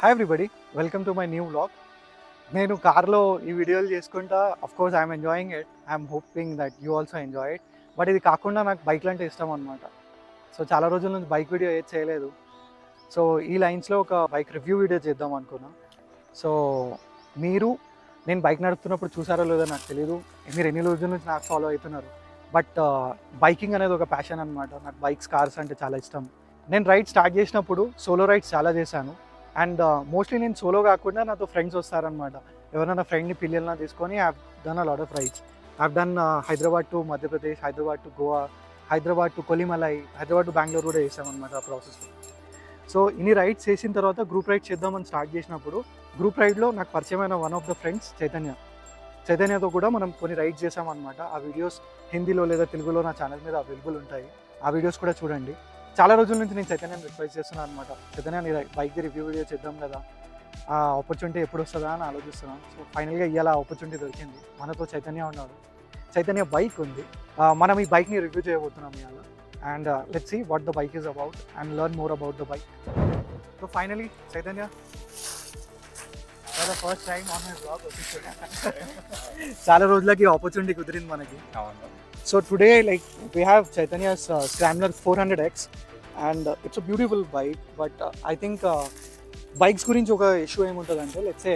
Hi everybody, welcome to my new vlog. నేను కార్లో ఈ వీడియోలు చేసుకుంటా. Of course I'm enjoying it. I'm hoping that you also enjoy it. But ఇది కాకుండా నాకు బైక్లు అంటే ఇష్టం అనమాట. సో చాలా రోజుల నుంచి బైక్ వీడియో ఏది చేయలేదు. సో ఈ లైన్స్లో ఒక బైక్ రివ్యూ వీడియో చేద్దాం అనుకున్నా. సో మీరు నేను బైక్ నడుపుతున్నప్పుడు చూసారో లేదో నాకు తెలియదు. మీరు ఎన్ని రోజుల నుంచి నాకు ఫాలో అవుతున్నారు. బట్ బైకింగ్ అనేది ఒక ప్యాషన్ అనమాట. నాకు బైక్స్, కార్స్ అంటే చాలా ఇష్టం. నేను రైడ్ స్టార్ట్ చేసినప్పుడు సోలో రైడ్స్ చాలా చేశాను. అండ్ మోస్ట్లీ నేను సోలో కాకుండా నాతో ఫ్రెండ్స్ వస్తారనమాట. ఎవరైనా ఫ్రెండ్ని పిల్లల్ని తీసుకొని I done a lot of rides. I done Hyderabad to Madhya Pradesh, Hyderabad to Goa, Hyderabad to Kolimalai, Hyderabad to Bengaluru కూడా చేసామన్నమాట ఆ ప్రాసెస్లో. సో ఇన్ని రైడ్స్ చేసిన తర్వాత గ్రూప్ రైడ్ చేద్దామని స్టార్ట్ చేసినప్పుడు గ్రూప్ రైడ్లో నాకు పరిచయమైన వన్ ఆఫ్ ద ఫ్రెండ్స్ చైతన్యతో కూడా మనం కొన్ని రైడ్స్ చేసామన్నమాట. ఆ వీడియోస్ హిందీలో లేదా తెలుగులో నా ఛానల్ మీద అవైలబుల్ ఉంటాయి. ఆ వీడియోస్ కూడా చూడండి. చాలా రోజుల నుంచి నేను చైతన్యాన్ని రిక్వెస్ట్ చేస్తున్నాను అనమాట. చైతన్య, నీ బైక్ది రివ్యూ వీడియో చేద్దాం కదా, ఆ ఆపర్చునిటీ ఎప్పుడు వస్తుందా అని ఆలోచిస్తున్నాను. సో ఫైనల్గా ఇవాళ ఆపర్చునిటీ దొరికింది. మనతో చైతన్య ఉన్నాడు. చైతన్య బైక్ ఉంది. మనం ఈ బైక్ని రివ్యూ చేయబోతున్నాం ఇవాళ. And let's see what the bike is about and learn more about the bike. So finally Chaitanya, for the first time on my blog చాలా రోజులకి ఆపర్చునిటీ కుదిరింది మనకి. So today like we have Chaitanya's scrambler 400X and it's a beautiful bike. But I think bikes గురించి ఒక issue ఏముంటుందంటే, let's say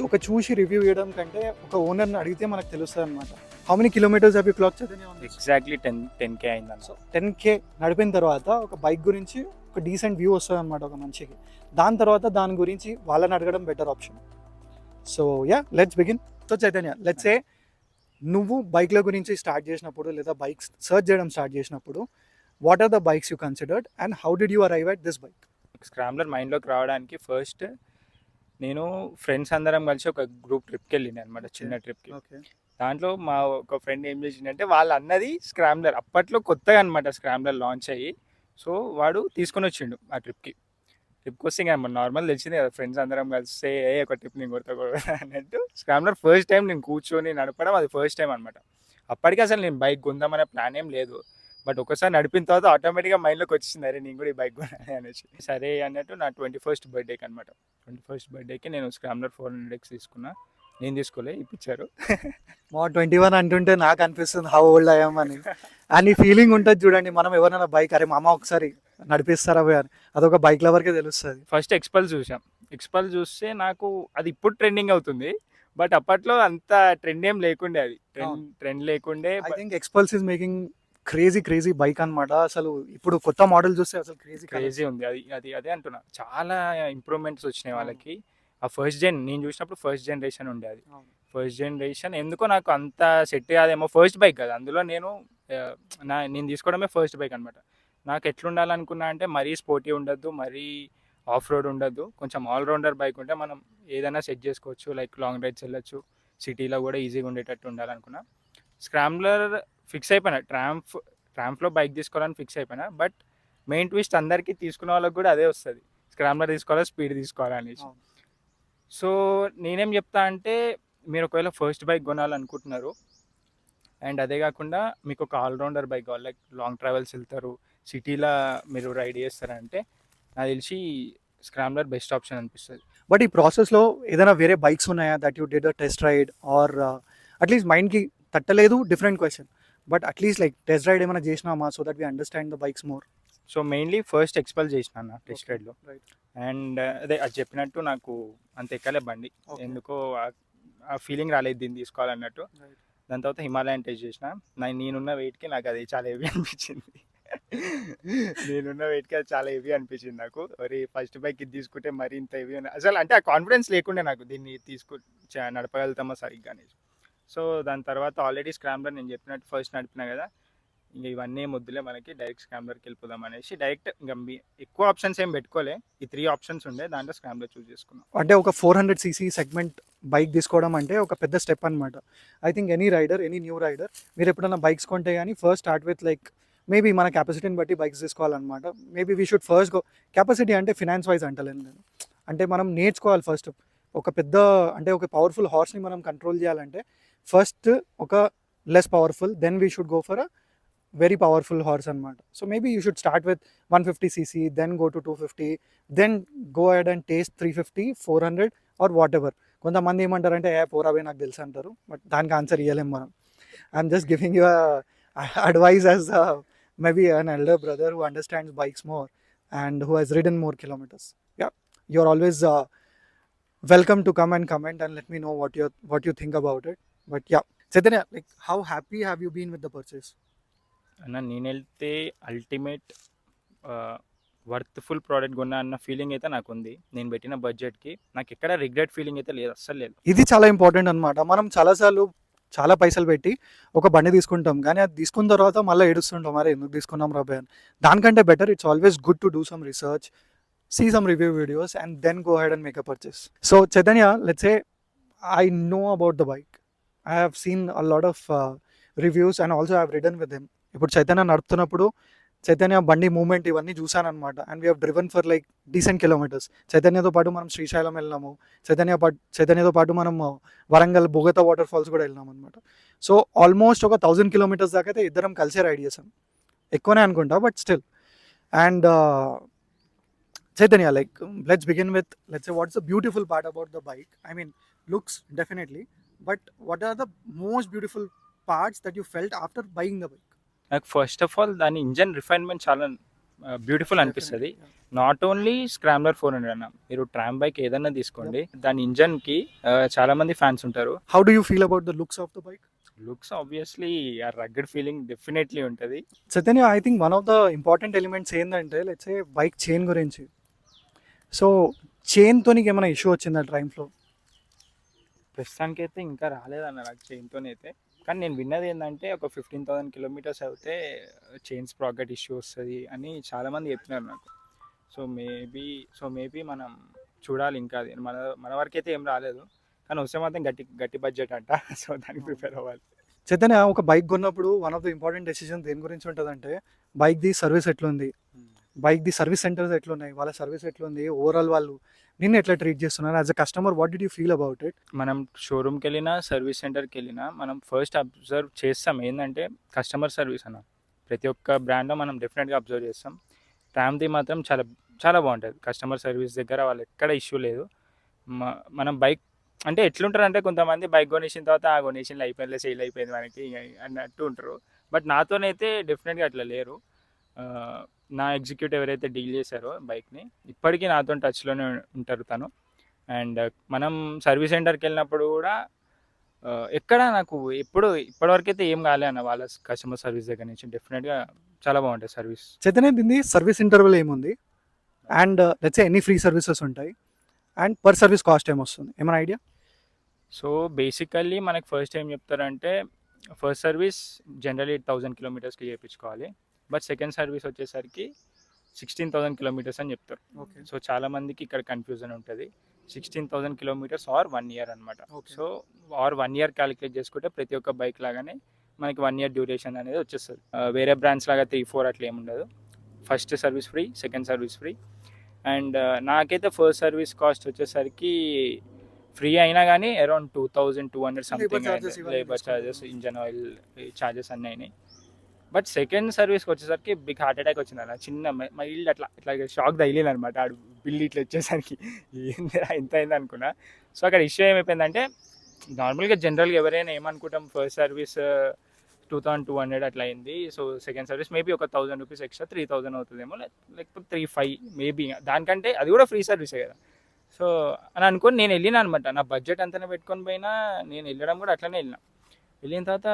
ఒక చూసి review చేయడం కంటే ఒక ఓనర్ని అడిగితే మనకు తెలుస్తుంది అనమాట. How many kilometers have you clock Chaitanya? Exactly 10K అయిందన్న. సో 10K నడిపిన తర్వాత ఒక బైక్ గురించి ఒక డీసెంట్ వ్యూ వస్తుంది అనమాట ఒక మనిషికి. దాని తర్వాత దాని గురించి వాళ్ళని అడగడం better option. So yeah, let's begin. So Chaitanya, let's say నువ్వు బైక్ల గురించి స్టార్ట్ చేసినప్పుడు లేదా బైక్స్ సర్చ్ చేయడం స్టార్ట్ చేసినప్పుడు, what are the bikes you considered and how did you arrive at this bike? Scrambler మైండ్లోకి రావడానికి ఫస్ట్ నేను ఫ్రెండ్స్ అందరం కలిసి ఒక గ్రూప్ ట్రిప్కి వెళ్ళింది అనమాట, చిన్న ట్రిప్కి. ఓకే. దాంట్లో మా ఒక ఫ్రెండ్ ఏం చేసిందంటే, వాళ్ళు అన్నది స్క్రామ్లర్ అప్పట్లో కొత్తగా అనమాట స్క్రామ్లర్ లాంచ్ అయ్యి. సో వాడు తీసుకొని వచ్చిండు ఆ ట్రిప్కి వస్తే ఇంకా నార్మల్ తెలిసింది కదా, ఫ్రెండ్స్ అందరం కలిస్తే ఒక ట్రిప్ నేను కొడతా అన్నట్టు స్క్రామ్లర్ ఫస్ట్ టైం నేను కూర్చొని నడపడం అది ఫస్ట్ టైం అనమాట. అప్పటికి అసలు నేను బైక్ కొందామనే ప్లాన్ ఏం లేదు. బట్ ఒకసారి నడిపిన తర్వాత ఆటోమేటిక్గా మైండ్లోకి వచ్చింది, అరే నేను కూడా ఈ బైక్ కొనాలి అనేసి. సరే అన్నట్టు నా 21st బర్త్డేకి అనమాట. 21st బర్త్డేకి నేను స్క్రామ్లర్ 400X తీసుకున్నా. నేను తీసుకోలే, ఇప్పించారు. మా 21 అంటుంటే నాకు అనిపిస్తుంది హౌ ఓల్డ్ అయ్యాం అని. అని ఫీలింగ్ ఉంటుంది చూడండి. మనం ఎవరైనా బైక్, అరే మామ ఒకసారి నడిపిస్తారా పోయి అని, అదొక బైక్ లవర్కే తెలుస్తుంది. ఫస్ట్ ఎక్స్పల్స్ చూసాం. ఎక్స్పల్స్ చూస్తే నాకు అది ఇప్పుడు ట్రెండింగ్ అవుతుంది. బట్ అప్పట్లో అంత ట్రెండ్ ఏం లేకుండే, అది ట్రెండ్ లేకుండే. I think ఎక్స్పల్స్ is making crazy bike అనమాట. అసలు ఇప్పుడు కొత్త మోడల్ చూస్తే అసలు క్రేజీ ఉంది. అదే అంటున్నా, చాలా ఇంప్రూవ్మెంట్స్ వచ్చినాయి వాళ్ళకి. ఆ ఫస్ట్ జెన్ నేను చూసినప్పుడు ఫస్ట్ జనరేషన్ ఉండే, అది ఫస్ట్ జనరేషన్. ఎందుకో నాకు అంత సెట్ కాదేమో, ఫస్ట్ బైక్ కదా, అందులో నేను తీసుకోవడమే ఫస్ట్ బైక్ అనమాట. నాకు ఎట్లుండాలనుకున్నా అంటే, మరీ స్పోర్టీ ఉండద్దు, మరీ ఆఫ్ రోడ్ ఉండద్దు, కొంచెం ఆల్రౌండర్ బైక్ ఉంటే మనం ఏదైనా సెట్ చేసుకోవచ్చు, లైక్ లాంగ్ రైడ్స్ వెళ్ళొచ్చు, సిటీలో కూడా ఈజీగా ఉండేటట్టు ఉండాలనుకున్నా. స్క్రామ్లర్ ఫిక్స్ అయిపోయినా, ట్రాంప్లో బైక్ తీసుకోవాలని ఫిక్స్ అయిపోయినా. బట్ మెయిన్ ట్విస్ట్ అందరికీ తీసుకునే వాళ్ళకి కూడా అదే వస్తుంది, స్క్రామ్లర్ తీసుకోవాలా, స్పీడ్ తీసుకోవాలనేసి. సో నేనేం చెప్తా అంటే, మీరు ఒకవేళ ఫస్ట్ బైక్ కొనాలనుకుంటున్నారు అండ్ అదే కాకుండా మీకు ఒక ఆల్రౌండర్ బైక్ కావాలి, లైక్ లాంగ్ ట్రావెల్స్ వెళ్తారు, సిటీలో మీరు రైడ్ చేస్తారంటే, నాకు తెలిసి స్క్రామ్లర్ బెస్ట్ ఆప్షన్ అనిపిస్తుంది. బట్ ఈ ప్రాసెస్లో ఏదైనా వేరే బైక్స్ ఉన్నాయా that you did a test ride, or at least మైండ్కి తట్టలేదు, different question, but at least like test ride ఏమైనా చేసినామా so that we understand the bikes more? So mainly first ఎక్స్పల్ చేసిన టెస్ట్ రైడ్లో. అండ్ అదే అది చెప్పినట్టు నాకు అంత ఎక్కలే బండి, ఎందుకో ఆ ఫీలింగ్ రాలేదు దీన్ని తీసుకోవాలన్నట్టు. దాని తర్వాత హిమాలయన్ టెస్ట్ చేసిన. నేనున్న వెయిట్కి నాకు అది చాలా హెవీ అనిపించింది. నేనున్న వెయిట్కి అది చాలా హెవీ అనిపించింది నాకు. మరి ఫస్ట్ బైక్ ఇది తీసుకుంటే మరి ఇంత హెవీ అసలు అంటే ఆ కాన్ఫిడెన్స్ లేకుండే నాకు, దీన్ని నడపగలుగుతామా సరిగ్గా అనేసి. సో దాని తర్వాత ఆల్రెడీ స్క్రామ్లర్ నేను చెప్పినట్టు ఫస్ట్ నడిపినా కదా, ఇంకా ఇవన్నీ ముద్దులే మనకి, డైరెక్ట్ స్క్రామ్లర్కి వెళ్ళిపోదాం అనేసి డైరెక్ట్ ఇంకా ఎక్కువ ఆప్షన్స్ ఏం పెట్టుకోలే, ఈ 3 ఆప్షన్స్ ఉండే, దాంట్లో స్క్రామ్లర్ చూస్ చేసుకున్నాం. అంటే ఒక 400cc సెగ్మెంట్ బైక్ తీసుకోవడం అంటే ఒక పెద్ద స్టెప్ అనమాట. I think any new rider, మీరు ఎప్పుడైనా బైక్స్ కొంటే కానీ first start with like maybe మన కెపాసిటీని బట్టి బైక్స్ తీసుకోవాలన్నమాట. Maybe we should first go, capacity అంటే ఫినాన్స్ వైజ్ అంటలేను నేను, అంటే మనం నేర్చుకోవాలి ఫస్ట్. ఒక పెద్ద అంటే ఒక పవర్ఫుల్ హార్స్ని మనం కంట్రోల్ చేయాలంటే ఫస్ట్ ఒక less powerful, then we should go for a very powerful horse అనమాట. So maybe you should start with 150cc, then go to 250, then go ahead and taste 350, 400 or whatever. కొంతమంది ఏమంటారంటే పోరావే నాకు తెలుసు అంటారు, but దానికి answer ఇవ్వలేం మనం. I'm just giving you advice as maybe an elder brother who understands bikes more and who has ridden more kilometers. Yeah, you're always welcome to come and comment and let me know what you think about it. But yeah, Chaitanya, like how happy have you been with the purchase? అన్న నేను వెళ్తే ultimate worthful product కొన్నా అన్న feeling అయితే నాకు ఉంది. నేను పెట్టిన బడ్జెట్కి నాకు ఎక్కడ రిగ్రెట్ ఫీలింగ్ అయితే లేదు, అస్సలు లేదు. ఇది చాలా ఇంపార్టెంట్ అనమాట. మనం చాలాసార్లు చాలా పైసలు పెట్టి ఒక బండి తీసుకుంటాం, కానీ అది తీసుకున్న తర్వాత మళ్ళీ ఏడుస్తుంటాం, అరే ఎందుకు తీసుకున్నాం రాబాయ్ అని. దానికంటే better it's always good to do some research, see some review videos and then go ahead and make a purchase. So Chaitanya, let's say I know about the bike. I have seen a lot of reviews and also I have ridden with him. ఇప్పుడు చైతన్య నడుపుతున్నప్పుడు చైతన్య బండి moment ఇవన్నీ చూసాను అనమాట. And we have driven for like decent kilometers. చైతన్యతో పాటు మనం శ్రీశైలం వెళ్ళినాము, చైతన్యతో పాటు మనం వరంగల్ బొగత వాటర్ ఫాల్స్ కూడా వెళ్ళినాం అనమాట. సో ఆల్మోస్ట్ ఒక 1000 kilometers దాకా అయితే ఇద్దరం కలిసే రైడ్ చేసాం, ఎక్కువనే అనుకుంటా but still. And Chaitanya, like let's begin with, let's say, what's the beautiful part about the bike? I mean, looks definitely, but what are the most beautiful parts that you felt after buying the bike? నాకు first of all దాని engine refinement చాలా beautiful అనిపిస్తుంది. Not only scrambler 400 అన్న, మీరు tram bike ఏదన్నా తీసుకోండి, దాని ఇంజన్కి చాలా మంది ఫ్యాన్స్ ఉంటారు. How do you feel about the looks of the bike? Looks obviously ఆ రగ్గడ్ ఫీలింగ్ డెఫినెట్లీ ఉంటుంది. Chaitanya, I think one of the important elements ఏంటంటే, let's say బైక్ చైన్ గురించి. సో చైన్తో నీకు ఏమైనా ఇష్యూ వచ్చిందా డ్రైవ్లో? ప్రస్తుతానికి అయితే ఇంకా రాలేదన్న నాకు చైన్తోనైతే. కానీ నేను విన్నది ఏంటంటే ఒక 15,000 kilometers అయితే చైన్ స్ప్రాకెట్ ఇష్యూ వస్తుంది అని చాలామంది చెప్తున్నారు నాకు. సో మేబీ మనం చూడాలి. ఇంకా అది మన వరకు అయితే ఏం రాలేదు, కానీ వస్తే మాత్రం గట్టి బడ్జెట్ అంట. సో దానికి ప్రిపేర్ అవ్వాలి. చైతన్య, ఒక బైక్ కొన్నప్పుడు one of the important decision దేని గురించి ఉంటుందంటే, బైక్ది సర్వీస్ ఎట్లుంది, బైక్ది సర్వీస్ సెంటర్స్ ఎట్లున్నాయి, వాళ్ళ సర్వీస్ ఎట్లుంది, ఓవరాల్ వాళ్ళు నిన్ను ఎట్లా ట్రీట్ చేస్తున్నారు as a customer. What did you feel about it? మనం షోరూమ్కి వెళ్ళినా సర్వీస్ సెంటర్కి వెళ్ళినా మనం ఫస్ట్ అబ్జర్వ్ చేస్తాం ఏంటంటే కస్టమర్ సర్వీస్ అన్న. ప్రతి ఒక్క బ్రాండ్లో మనం డెఫినెట్గా అబ్జర్వ్ చేస్తాం. ట్రామ్ది మాత్రం చాలా చాలా బాగుంటుంది కస్టమర్ సర్వీస్ దగ్గర, వాళ్ళు ఎక్కడ ఇష్యూ లేదు. మనం బైక్ అంటే ఎట్లుంటారంటే, కొంతమంది బైక్ కొనేసిన తర్వాత ఆ కొనేసిన అయిపోయింది, సేల్ అయిపోయింది మనకి అన్నట్టు ఉంటారు. బట్ నాతోనైతే డెఫినెట్గా అట్లా లేరు. నా ఎగ్జిక్యూటివ్ ఎవరైతే డీల్ చేశారో బైక్ని, ఇప్పటికీ నాతో టచ్లోనే ఉంటారు తను. అండ్ మనం సర్వీస్ సెంటర్కి వెళ్ళినప్పుడు కూడా ఎక్కడ నాకు ఇప్పటివరకు అయితే ఏం కాలే అన్న వాళ్ళ కస్టమర్ సర్వీస్ దగ్గర నుంచి. డెఫినెట్గా చాలా బాగుంటుంది సర్వీస్. చైతన్య, దీన్ని సర్వీస్ ఇంటర్వల్ ఏముంది, అండ్ లెట్స్ సే ఎన్ని ఫ్రీ సర్వీసెస్ ఉంటాయి, అండ్ పర్ సర్వీస్ కాస్ట్ ఏమొస్తుంది, ఏమైనా ఐడియా? సో బేసికల్లీ మనకి ఫస్ట్ ఏం చెప్తారంటే, ఫస్ట్ సర్వీస్ జనరల్లీ 1000 kilometersకి చేయించుకోవాలి. బట్ సెకండ్ సర్వీస్ వచ్చేసరికి 16,000 kilometers అని చెప్తారు. ఓకే. సో చాలా మందికి ఇక్కడ కన్ఫ్యూజన్ ఉంటుంది. 16,000 kilometers ఆర్ 1 year అనమాట. సో ఆర్ 1 year క్యాలిక్యులేట్ చేసుకుంటే ప్రతి ఒక్క బైక్ లాగానే మనకి 1 year డ్యూరేషన్ అనేది వచ్చేస్తుంది. వేరే బ్రాండ్స్ లాగా 3-4 అట్లా ఏమి ఉండదు. First service free, second service free. And నాకైతే ఫస్ట్ సర్వీస్ కాస్ట్ వచ్చేసరికి ఫ్రీ అయినా కానీ around 2,200 something labour charges, engine oil charges అన్నీ అయినాయి. బట్ సెకండ్ సర్వీస్కి వచ్చేసరికి బిగ్ హార్ట్ అటాక్ వచ్చింది అన్న. చిన్న మైల్డ్ ఇట్లా షాక్ తగిలింది అనమాట. ఆడు బిల్ ఇట్లా వచ్చేసరికి ఏందిరా ఎంత అయింది అనుకున్నా. సో అక్కడ ఇష్యూ ఏమైపోయిందంటే, నార్మల్గా జనరల్గా ఎవరైనా ఏమనుకుంటాం, ఫస్ట్ సర్వీస్ 2,200 అట్లా అయింది. సో సెకండ్ సర్వీస్ మేబీ ఒక 1,000 రూపీస్ ఎక్స్ట్రా 3,000 అవుతుందేమో, లేకపోతే 3,500 మేబీ. దానికంటే అది కూడా ఫ్రీ సర్వీసే కదా. సో అని అనుకొని నేను వెళ్ళినా అనమాట. నా బడ్జెట్ అంతనే పెట్టుకొని పోయినా, నేను వెళ్ళడం కూడా అట్లనే వెళ్ళిన తర్వాత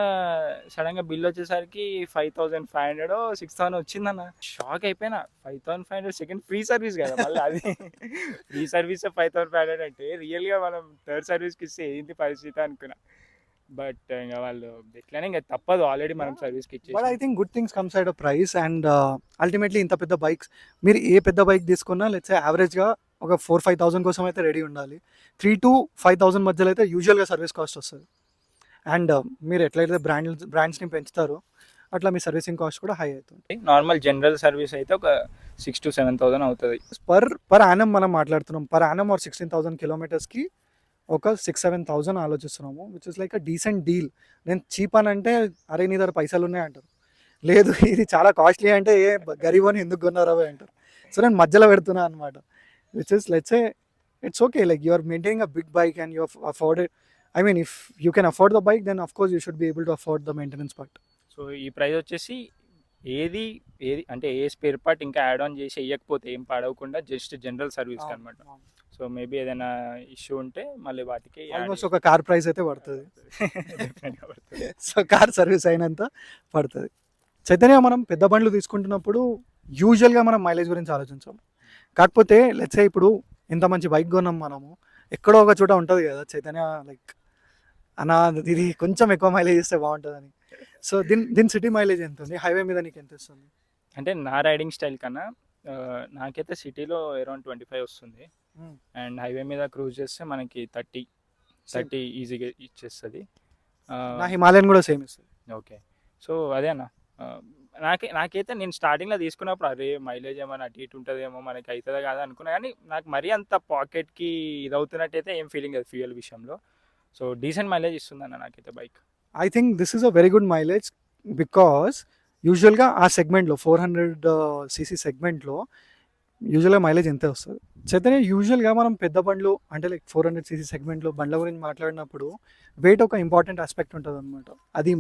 సడన్గా బిల్ వచ్చేసరికి 5,500 6,000 వచ్చిందన్న. షాక్ అయిపోయినా. 5,500 సెకండ్ ఫ్రీ సర్వీస్ కదా, మళ్ళీ అది ఫ్రీ సర్వీస్ 5,500 అంటే రియల్గా మనం థర్డ్ సర్వీస్కి ఇస్తే ఏంటి పరిస్థితి అనుకున్నా. బట్ ఇంకా వాళ్ళు ఎట్లనే ఇంకా తప్పదు, ఆల్రెడీ మనం సర్వీస్కి ఇచ్చేసి. But I think good things comes at a price. And ultimately ఇంత పెద్ద బైక్స్ మీరు ఏ పెద్ద బైక్ తీసుకున్నా లెట్స్ సే యావరేజ్గా ఒక 4-5,000 కోసం అయితే రెడీ ఉండాలి. 3,000-5,000 మధ్యలో అయితే యూజువల్గా సర్వీస్ కాస్ట్ వస్తుంది. అండ్ మీరు ఎట్లయితే బ్రాండ్స్ని పెంచుతారో అట్లా మీ సర్వీసింగ్ కాస్ట్ కూడా హై అవుతుంది. నార్మల్ జనరల్ సర్వీస్ అయితే ఒక 6,000-7,000 అవుతుంది పర్ యానం. మనం మాట్లాడుతున్నాం పర్ యానం ఆర్ 16,000 kilometersకి ఒక 6,000-7,000 ఆలోచిస్తున్నాము, which is like a decent deal. నేను చీప్ అని అంటే, అరే నీ దగ్గర పైసలు ఉన్నాయి అంటారు. లేదు ఇది చాలా కాస్ట్లీ అంటే ఏ గరీబ్ అని ఎందుకు కొన్నారా భయ్ అంటారు. సో నేను మధ్యలో పెడుతున్నా అనమాట, which is let's say it's okay, like you are maintaining a big bike and you afford it. I mean if you can afford the bike then of course you should be able to afford the maintenance part. So ఈ price వచ్చేసి ఏది ఏది అంటే ఏ spare part ఇంకా add on చేసి వేయకపోతే ఏం పాడవకుండా జస్ట్ జనరల్ సర్వీస్ అనమాట. సో మేబీ ఏదైనా ఇష్యూ ఉంటే మళ్ళీ వాటికి ఆల్మోస్ట్ ఒక కార్ ప్రైస్ అయితే పడుతుంది. సో కార్ సర్వీస్ అయినంత పడుతుంది. చైతన్య, మనం పెద్ద బండ్లు తీసుకుంటున్నప్పుడు యూజువల్గా మనం మైలేజ్ గురించి ఆలోచించాము. కాకపోతే లెట్స్ సే ఇప్పుడు ఇంత మంచి బైక్ కొన్నాం మనము, ఎక్కడో ఒక చోట ఉంటుంది కదా చైతన్య, లైక్ అన్నా ఇది కొంచెం ఎక్కువ మైలేజ్ ఇస్తే బాగుంటుందని. సో దీని సిటీ మైలేజ్ ఎంత ఉంది, హైవే మీద నీకు ఎంత ఇస్తుంది? అంటే నా రైడింగ్ స్టైల్ కన్నా నాకైతే సిటీలో అరౌండ్ 25 వస్తుంది, అండ్ హైవే మీద క్రూజ్ చేస్తే మనకి 30 ఈజీగా ఇచ్చేస్తుంది. నా హిమాలయన్ కూడా సేమ్ ఇస్తుంది. ఓకే, సో అదే అన్న, నాకైతే నేను స్టార్టింగ్లో తీసుకున్నప్పుడు అరే మైలేజ్ ఏమైనా అటు ఇటు ఉంటుందేమో మనకి అవుతుందా కాదా అనుకున్నా, కానీ నాకు మరీ అంత పాకెట్కి ఇది అవుతున్నట్టయితే ఏం ఫీలింగ్ లేదు ఫ్యూయల్ విషయంలో. సో డీసెంట్ మైలేజ్ ఇస్తుందన్న నాకైతే bike. I think this is a very good mileage, because యూజువల్గా ఆ సెగ్మెంట్లో 400cc సెగ్మెంట్లో యూజువల్గా మైలేజ్ ఎంతే వస్తుంది. చైతన్య, యూజువల్గా మనం పెద్ద బండ్లు అంటే లైక్ 400cc సెగ్మెంట్లో బండ్ల గురించి మాట్లాడినప్పుడు వెయిట్ ఒక ఇంపార్టెంట్ ఆస్పెక్ట్ ఉంటుంది అనమాట. అది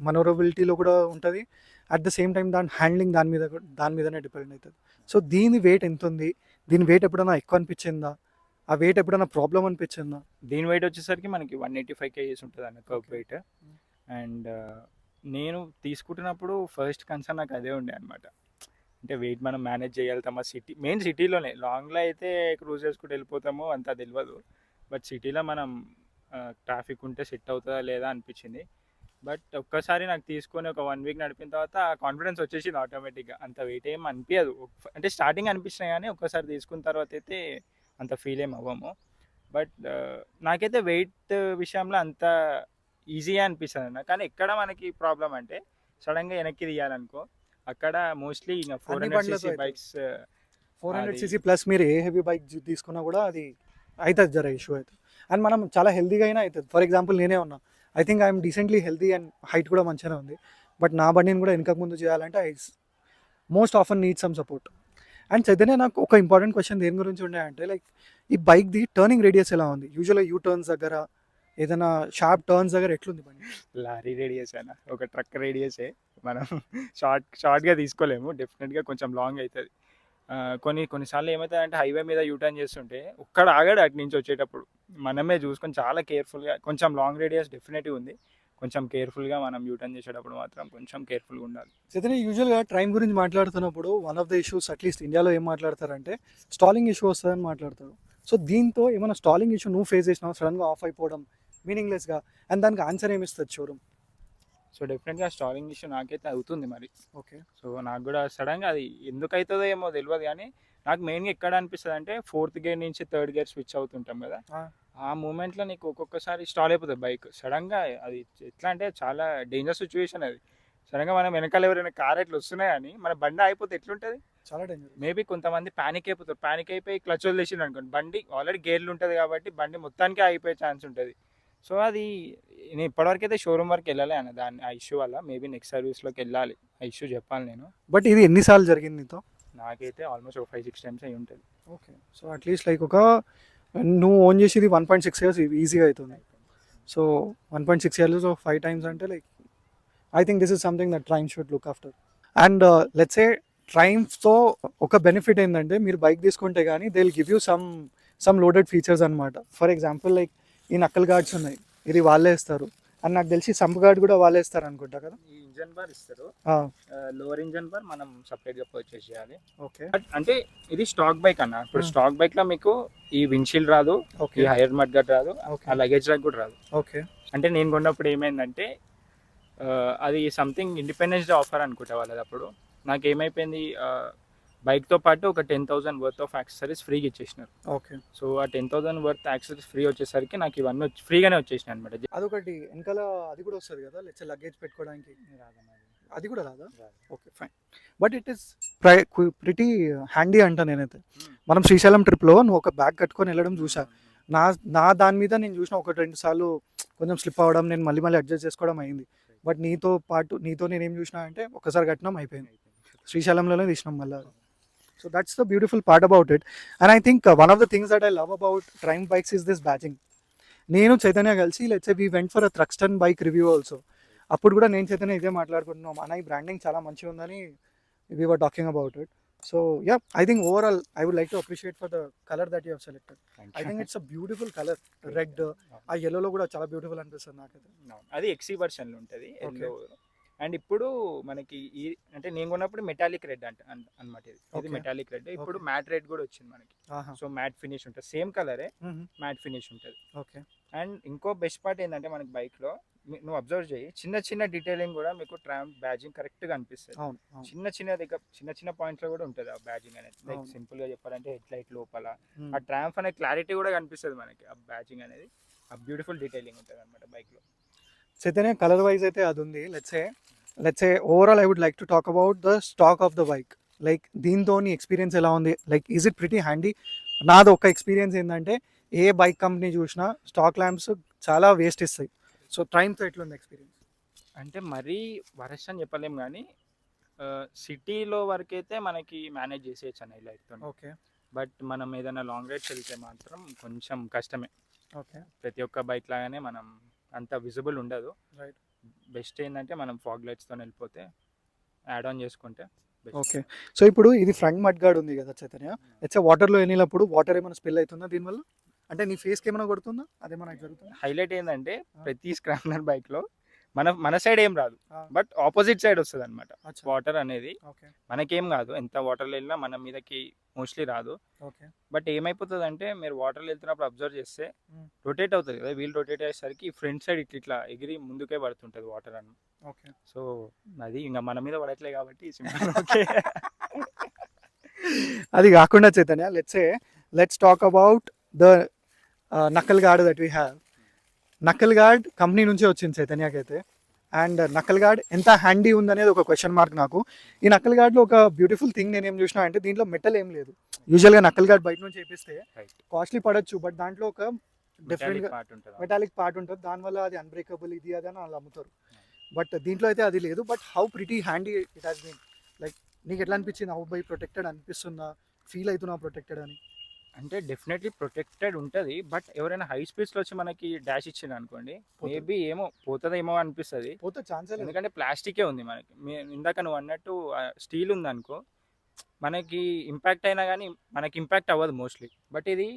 మనోరబిలిటీలో కూడా ఉంటుంది, అట్ ద సేమ్ టైం దాని హ్యాండ్లింగ్ దాని మీదనే డిపెండ్ అవుతుంది. సో దీని వెయిట్ ఎంత ఉంది, దీని వెయిట్ ఎప్పుడైనా ఎక్కువ అనిపించిందా, ఆ వెయిట్ ఎప్పుడైనా ప్రాబ్లం అనిపించిందా? దీని వెయిట్ వచ్చేసరికి మనకి 185 kgs ఉంటుంది అన్న కర్వ్ వెయిట్. అండ్ నేను తీసుకుంటున్నప్పుడు ఫస్ట్ కన్సర్న్ నాకు అదే ఉండే అనమాట, అంటే వెయిట్ మనం మేనేజ్ చేయగలుగుతామా మెయిన్ సిటీలోనే. లాంగ్లో అయితే క్రూజ్ చేసుకుంటూ వెళ్ళిపోతాము, అంతా తెలియదు. బట్ సిటీలో మనం ట్రాఫిక్ ఉంటే సెట్ అవుతుందా లేదా అనిపించింది. బట్ ఒక్కసారి నాకు తీసుకొని ఒక 1 వీక్ నడిపిన తర్వాత కాన్ఫిడెన్స్ వచ్చేసింది ఆటోమేటిక్గా, అంత వెయిట్ ఏం అనిపించదు. అంటే స్టార్టింగ్ అనిపించినాయి కానీ ఒక్కసారి తీసుకున్న తర్వాత అయితే అంత ఫీల్ ఏం అవ్వము. బట్ నాకైతే వెయిట్ విషయంలో అంత ఈజీగా అనిపిస్తుంది అన్న. కానీ ఎక్కడ మనకి ప్రాబ్లం అంటే సడన్గా వెనక్కి తీయాలనుకో, అక్కడ మోస్ట్లీ ఇంకా 400cc బైక్స్ 400cc ప్లస్ మీరు ఏ హెవీ బైక్ తీసుకున్నా కూడా అది అవుతుంది జర ఇష్యూ అవుతుంది. అండ్ మనం చాలా హెల్తీగా అయినా అవుతుంది. ఫర్ ఎగ్జాంపుల్ నేనే ఉన్నా, I think I'm decently healthy and height కూడా మంచిగానే ఉంది. బట్ నా బండిని కూడా వెనక ముందు చేయాలంటే I most often need some support. And Chaitanya, నాకు ఒక ఇంపార్టెంట్ క్వశ్చన్ దేని గురించి ఉండే అంటే, లైక్ ఈ బైక్ది టర్నింగ్ రేడియస్ ఎలా ఉంది? యూజువల్గా యూ టర్న్స్ దగ్గర ఏదైనా షార్ప్ టర్న్స్ దగ్గర ఎట్లుంది బండి? లారీ రేడియస్ అయినా ఒక ట్రక్ రేడియసే, మనం షార్ట్గా తీసుకోలేము, డెఫినెట్గా కొంచెం లాంగ్ అవుతుంది. కొన్నిసార్లు ఏమవుతుంది అంటే హైవే మీద యూటర్న్ చేస్తుంటే ఒక్కడ ఆగాడు అటు నుంచి వచ్చేటప్పుడు, మనమే చూసుకొని చాలా కేర్ఫుల్గా, కొంచెం లాంగ్ రేడియస్ డెఫినెట్గా ఉంది, కొంచెం కేర్ఫుల్గా మనం యూటర్న్ చేసేటప్పుడు మాత్రం కొంచెం కేర్ఫుల్గా ఉండాలి. చైతన్య, యూజువల్గా ట్రైన్ గురించి మాట్లాడుతున్నప్పుడు one of the issues at least ఇండియాలో ఏం మాట్లాడతారంటే స్టాలింగ్ ఇష్యూ వస్తుందని మాట్లాడతారు. సో దీంతో ఏమైనా స్టాలింగ్ ఇష్యూ నువ్వు ఫేస్ చేసినావు, సడన్గా ఆఫ్ అయిపోవడం మీనింగ్లెస్గా, అండ్ దానికి ఆన్సర్ ఏమి ఇస్తుంది షోరూమ్? సో డెఫినెట్గా స్టాలింగ్ ఇష్యూ నాకైతే అవుతుంది మరి. ఓకే, సో నాకు కూడా సడన్గా అది ఎందుకు అవుతుందో ఏమో తెలియదు, కానీ నాకు మెయిన్గా ఎక్కడ అనిపిస్తుంది అంటే 4th గేర్ నుంచి 3rd గేర్ స్విచ్ అవుతుంటాం కదా, ఆ మూమెంట్లో నీకు ఒక్కొక్కసారి స్టాల్ అయిపోతుంది బైక్ సడన్గా. అది ఎట్లా అంటే చాలా డేంజర్ సిచ్యువేషన్ అది. సడన్గా మనం వెనకాల ఎవరైనా కార్ ఎట్లా వస్తున్నాయి అని మన బండి అయిపోతే ఎట్లుంటుంది, చాలా డేంజర్. మేబీ కొంతమంది ప్యానిక్ అయిపోతారు, ప్యానిక్ అయిపోయి క్లచ్ వదిలేసిండు అనుకోండి, బండి ఆల్రెడీ గేర్లు ఉంటుంది కాబట్టి బండి మొత్తానికి అయిపోయే ఛాన్స్ ఉంటుంది. సో అది నేను ఇప్పటివరకు అయితే షోరూమ్ వరకు వెళ్ళాలి అన్న ఆ ఇష్యూ వల్ల. మేబీ నెక్స్ట్ సర్వీస్లోకి వెళ్ళాలి, ఆ ఇష్యూ చెప్పాలి నేను. బట్ ఇది ఎన్నిసార్లు జరిగింది నీతో? నాకైతే ఆల్మోస్ట్ ఒక 5-6 టైమ్స్ అయి ఉంటుంది. ఓకే, సో అట్లీస్ట్ లైక్ ఒక నువ్వు ఓన్ చేసేది 1.6 years ఈజీగా అవుతుంది. సో 1.6 years సో 5 times అంటే like I think this is something that Triumph should look after. And let's say ట్రైమ్స్తో ఒక బెనిఫిట్ ఏంటంటే మీరు బైక్ తీసుకుంటే కానీ they will give you some loaded features అనమాట. ఫర్ ఎగ్జాంపుల్ లైక్ ఈ నక్కల్ గార్డ్స్ ఉన్నాయి, ఇది వాళ్ళే ఇస్తారు, అండ్ నాకు తెలిసి సంప్ గార్డ్ కూడా వాళ్ళే ఇస్తారు అనుకుంటా కదా. ఈ ఇంజన్ బార్ ఇస్తారు, లోవర్ ఇంజన్ బార్ మనం సపరేట్గా పర్చేస్ చేయాలి. ఓకే, అంటే ఇది స్టాక్ బైక్ అన్న. ఇప్పుడు స్టాక్ బైక్లో మీకు ఈ విండ్షీల్డ్ రాదు, ఈ హైర్ మడ్ గడ్ రాదు, ఆ లగేజ్ ర్యాక్ కూడా రాదు. ఓకే, అంటే నేను కొన్నప్పుడు ఏమైందంటే అది సంథింగ్ ఇండిపెండెన్స్ డే ఆఫర్ అనుకుంటా వాళ్ళది. అప్పుడు నాకు ఏమైపోయింది, బైక్తో పాటు ఒక 10,000 వర్త్ ఆఫ్ యాక్సెసరీస్ ఫ్రీగా ఇచ్చేసినారు. ఓకే, సో ఆ 10,000 వర్త్ యాక్సెసరీస్ ఫ్రీ వచ్చేసరికి నాకు ఇవన్నీ ఫ్రీగానే వచ్చేసినాయి అనమాట. అదొకటి వెనకాల అది కూడా వస్తుంది కదా, లెట్స్ లగేజ్ పెట్టుకోవడానికి, అది కూడా రాదా? Okay, fine. But it is pretty handy అంట. నేనైతే మనం శ్రీశైలం ట్రిప్లో నువ్వు ఒక బ్యాగ్ కట్టుకొని వెళ్ళడం చూసా. నా దాని మీద నేను చూసిన 1-2 సార్లు కొంచెం స్లిప్ అవ్వడం, నేను మళ్ళీ అడ్జస్ట్ చేసుకోవడం అయింది. బట్ నీతో నేనేం చూసినా అంటే ఒకసారి కట్టినాం అయిపోయింది. శ్రీశైలంలోనే తీసినాం మళ్ళీ. So that's the beautiful part about it. And I think one of the things that I love about Triumph bikes is this badging. నేను చైతన్య కలిసి let's we went for a Thruxton bike review also. అప్పుడు కూడా నేను చైతన్య ఇదే మాట్లాడుకుంటున్నాం, అన్న ఈ branding చాలా మంచిగా ఉందని we were talking about it. So yeah, I think overall I would like to appreciate for the colour that you have selected. I think it's a beautiful colour, red ఆ yellow లో కూడా చాలా beautiful అనిపిస్తుంది నాకైతే. అది ఎక్సీ వర్షన్లో ఉంటుంది yellow. And ఇప్పుడు మనకి ఈ అంటే నేను కొన్నప్పుడు మెటాలిక్ రెడ్ అనమాట. ఇది మెటాలిక్ రెడ్. ఇప్పుడు మ్యాట్ రెడ్ కూడా వచ్చింది మనకి. సో మ్యాట్ ఫినిష్ ఉంటుంది, సేమ్ కలరే మ్యాట్ ఫినిష్ ఉంటుంది. ఓకే. అండ్ ఇంకో బెస్ట్ పార్ట్ ఏంటంటే మనకి బైక్లో నువ్వు అబ్జర్వ్ చేయి, చిన్న చిన్న డీటెయిలింగ్ కూడా మీకు ట్రాంప్ బ్యాజింగ్ కరెక్ట్గా అనిపిస్తుంది. చిన్న చిన్న పాయింట్స్ లో కూడా ఉంటుంది ఆ బ్యాజింగ్ అనేది. లైక్ సింపుల్ గా చెప్పాలంటే హెడ్ లైట్ లోపల ఆ ట్రాంప్ అనే క్లారిటీ కూడా కనిపిస్తుంది మనకి. ఆ బ్యాజింగ్ అనేది ఆ బ్యూటిఫుల్ డీటెయిలింగ్ ఉంటుంది అనమాట బైక్ లో. చైతన్య కలర్ వైజ్ అయితే అది ఉంది. Let's say overall I would like to talk about the stock of the bike. Like దీంతో నీ ఎక్స్పీరియన్స్ ఎలా ఉంది? Like is it pretty handy? నాది ఒక ఎక్స్పీరియన్స్ ఏంటంటే ఏ బైక్ కంపెనీ చూసినా స్టాక్ ల్యాంప్స్ చాలా వేస్ట్ ఇస్తాయి. సో ట్రైమ్తో ఎట్లుంది ఎక్స్పీరియన్స్? అంటే మరీ వరస్ట్ అని చెప్పలేము కానీ సిటీలో వరకైతే మనకి మేనేజ్ చేసేయచ్చు అన్న లైట్తో. ఓకే. బట్ మనం ఏదైనా లాంగ్ రైడ్స్ వెళ్తే మాత్రం కొంచెం కష్టమే. ఓకే. ప్రతి ఒక్క బైక్ లాగానే మనం అంత విజిబుల్ ఉండదు. రైట్. బెస్ట్ ఏంటంటే మనం ఫాగ్ లైట్స్తో వెళ్ళిపోతే యాడ్ ఆన్ చేసుకుంటే. ఓకే. సో ఇప్పుడు ఇది ఫ్రంట్ మడ్ గార్డ్ ఉంది కదా చైతన్య, లెట్స్ వాటర్లో వెళ్ళినప్పుడు వాటర్ ఏమైనా స్పిల్ అవుతుందా దీనివల్ల? అంటే నీ ఫేస్కి ఏమైనా కొడుతుందా? అదేమైనా జరుగుతుందా? హైలైట్ ఏంటంటే ప్రతి స్క్రామ్లర్ బైక్లో మన సైడ్ ఏం రాదు, బట్ ఆపోజిట్ సైడ్ వస్తుంది అనమాట వాటర్ అనేది. మనకేం కాదు, ఎంత వాటర్లో వెళ్ళినా మన మీదకి మోస్ట్లీ రాదు. బట్ ఏమైపోతుంది అంటే మీరు వాటర్లో వెళ్తున్నప్పుడు అబ్జర్వ్ చేస్తే రొటేట్ అవుతుంది కదా, వీల్ రొటేట్ అయ్యేసరికి ఫ్రంట్ సైడ్ ఇట్లా ఎగిరి ముందుకే పడుతుంటుంది వాటర్ అని. సో అది ఇంకా మన మీద పడట్లే కాబట్టి అది కాకుండా Chaitanya let's talk about the knuckle guard that we have. Knuckle guard company నుంచే వచ్చింది చైతన్యకి అయితే. అండ్ నకల్ గార్డ్ ఎంత హ్యాండీ ఉందనేది ఒక క్వశ్చన్ మార్క్ నాకు. ఈ నకల్ గార్డ్లో ఒక బ్యూటిఫుల్ థింగ్ నేను ఏం చూసినా అంటే దీంట్లో మెటల్ ఏం లేదు. యూజువల్గా నకల్ గార్డ్ బయట నుంచి చేపిస్తే కాస్ట్లీ పడచ్చు, బట్ దాంట్లో ఒక డిఫరెంట్గా మెటాలిక్ పార్ట్ ఉంటుంది, దానివల్ల అది అన్బ్రేకబుల్ ఇది అది అని వాళ్ళు అమ్ముతారు. బట్ దీంట్లో అయితే అది లేదు. But how pretty handy it has been. Like నీకు ఎట్లా అనిపించింది? హౌ బై ప్రొటెక్టెడ్ అనిపిస్తుందా? ఫీల్ అవుతున్నావు ప్రొటెక్టెడ్ అని? అంటే డెఫినెట్లీ ప్రొటెక్టెడ్ ఉంటుంది. బట్ ఎవరైనా హై స్పీడ్స్లో వచ్చి మనకి డాష్ ఇచ్చింది అనుకోండి, మేబీ ఏమో పోతుందేమో అనిపిస్తుంది. పోతే ఛాన్స్ లేదు, ఎందుకంటే ప్లాస్టికే ఉంది మనకి. ఇందాక నువ్వు అన్నట్టు స్టీల్ ఉంది అనుకో, మనకి ఇంపాక్ట్ అయినా కానీ మనకి ఇంపాక్ట్ అవ్వదు మోస్ట్లీ. బట్ ఇది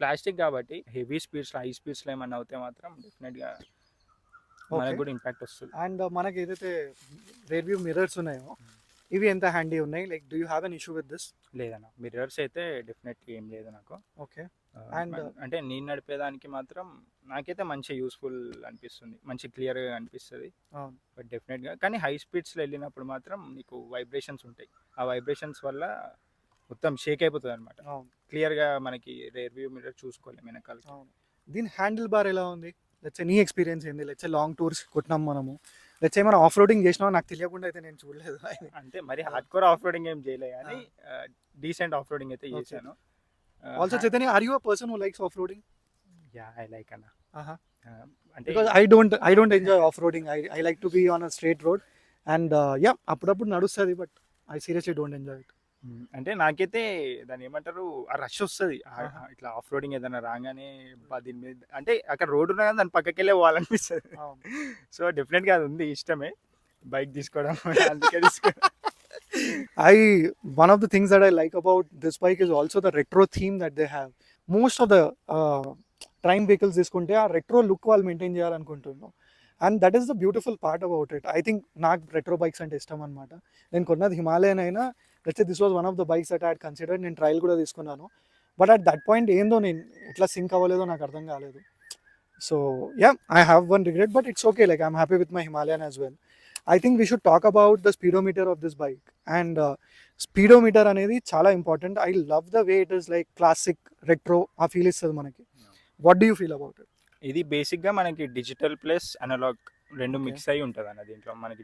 ప్లాస్టిక్ కాబట్టి హెవీ స్పీడ్స్లో హై స్పీడ్స్లో ఏమన్నా అవుతే మాత్రం డెఫినెట్గా మనకు కూడా ఇంపాక్ట్ వస్తుంది. అండ్ మనకి ఏదైతే రేర్ వ్యూ మిర్రర్స్ ఉన్నాయో ఇవి ఎంత హ్యాండీ ఉన్నాయి? Like do you have an issue with this? లేదన్న, మిర్రర్స్ అయితే డెఫినెట్లీ ఏం లేదు నాకు. ఓకే. అండ్ అంటే నేను నడిపేదానికి మాత్రం నాకైతే మంచి యూస్ఫుల్ అనిపిస్తుంది, మంచి క్లియర్గా అనిపిస్తుంది. బట్ డెఫినెట్గా కానీ హై స్పీడ్స్లో వెళ్ళినప్పుడు మాత్రం నీకు వైబ్రేషన్స్ ఉంటాయి. ఆ వైబ్రేషన్స్ వల్ల మొత్తం షేక్ అయిపోతుంది అనమాట. క్లియర్గా మనకి రేర్ వ్యూ మిర్రర్ చూసుకోలేము వెనకాల. దీని హ్యాండిల్ బార్ ఎలా ఉంది? లెట్స్ నీ ఎక్స్పీరియన్స్ ఏంది? లెట్స్ లాంగ్ టూర్స్ కొట్టినాం మనము, లెట్స్ ఏమైనా ఆఫ్ రోడింగ్ చేసినావా? నాకు తెలియకుండా అయితే నేను చూడలేదు. అంటే మరి హార్డ్ కోర్ ఆఫ్ రోడింగ్ ఏం చేయలేదు కానీ డీసెంట్ ఆఫ్ రోడింగ్ అయితే చేశాను. Also Chaitanya, are you a person who likes off roading? Ya, I like అన్న. అంటే because I don't enjoy off roading. I like to be on a straight road and ya అప్పుడప్పుడు నడుస్తుంది, but I seriously don't enjoy it. అంటే నాకైతే దాన్ని ఏమంటారు, ఆ rush వస్తుంది ఇట్లా ఆఫ్ రోడింగ్ ఏదైనా రాగానే దీని మీద. అంటే అక్కడ రోడ్డు ఉన్నా కానీ దాని పక్కకి వెళ్ళే పోవాలనిపిస్తుంది. సో డెఫినెట్గా అది ఉంది, ఇష్టమే బైక్ తీసుకోవడం. అందుకే one of the things that I like about this bike is also the retro theme that they have. Most of the Triumph vehicles తీసుకుంటే ఆ రెట్రో లుక్ వాళ్ళు మెయింటైన్ చేయాలనుకుంటున్నాం. And that is the beautiful part about it. I think నాకు retro bikes అంటే ఇష్టం అనమాట. నేను కొన్నది హిమాలయన్ అయినా, let's say this was one of the bikes that I had considered. నేను ట్రయల్ కూడా తీసుకున్నాను, బట్ అట్ దట్ పాయింట్ ఏందో నేను ఎట్లా సింక్ అవ్వలేదో నాకు అర్థం కాలేదు. So yeah, I have one regret, but it's okay. Like I'm happy with my Himalayan as well. I think we should talk about the speedometer of this bike. And speedometer అనేది చాలా important. I love the way it is like classic retro ఆ feel ఇస్తుంది మనకి. What do you feel about it? ఇది బేసిక్గా మనకి digital plus analogue రెండు mix అయి ఉంటుంది అన్న. దీంట్లో మనకి